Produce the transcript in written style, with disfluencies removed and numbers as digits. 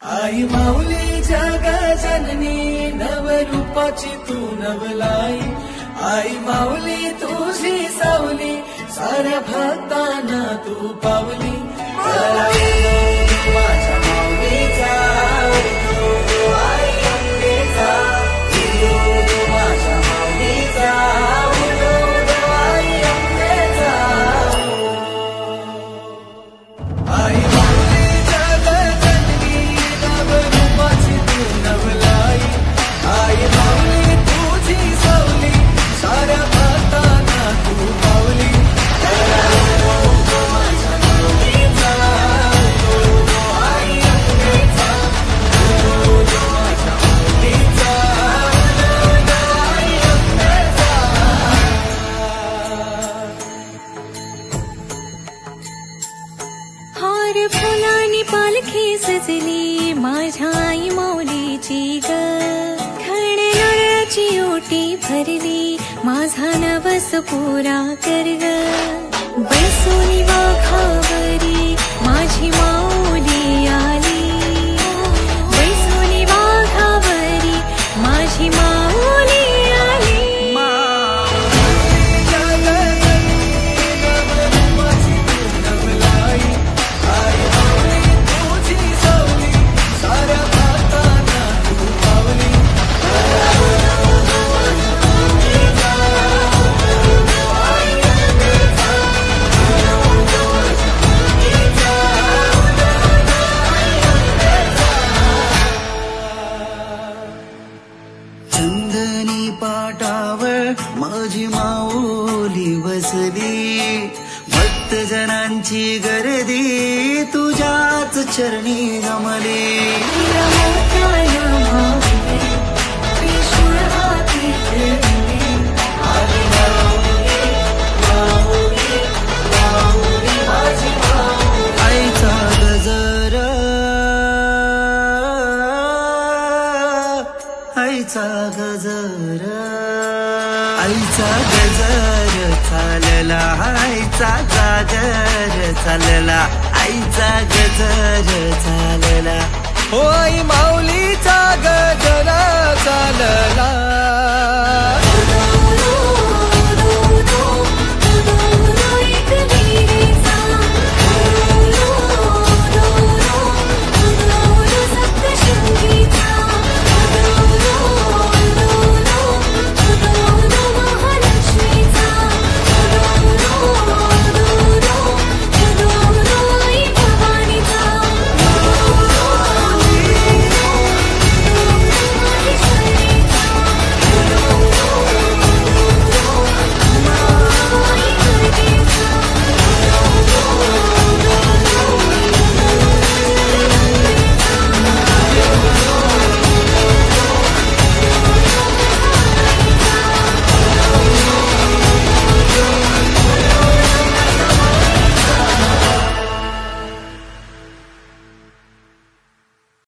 आई माऊली जगजननी नवरूपाची तू नवलाई। आई माऊली तुझी सावली साऱ्या भक्तांना तू पावली। माझ्या माऊलीचा आई अंबेचा माझ्या माऊलीचा आई अंबेचा। आई माऊली जगजननी नवरूपाची तू नवलाई। आई माऊली तुझी सावली साऱ्या भक्तांना तू पावली। हार फुलांनी पालखी सजली माझ्या आई माऊलीची ग। खणेची ओटी भरली माझा नवस पुरा कर ग। बैसोनी वाघावरी माझी माऊली आली। बैसोनी वाघावरी माझी माऊली आली। चंदनी पाटावर माझी माऊली बसली। भक्त जनांची गर्दी तुझ्याच चरणी गमली। आईचा गजर आईचा गजर आईचा गजर चालला। आईचा जागर चालला। आईचा गजर चालला। हो आई माऊली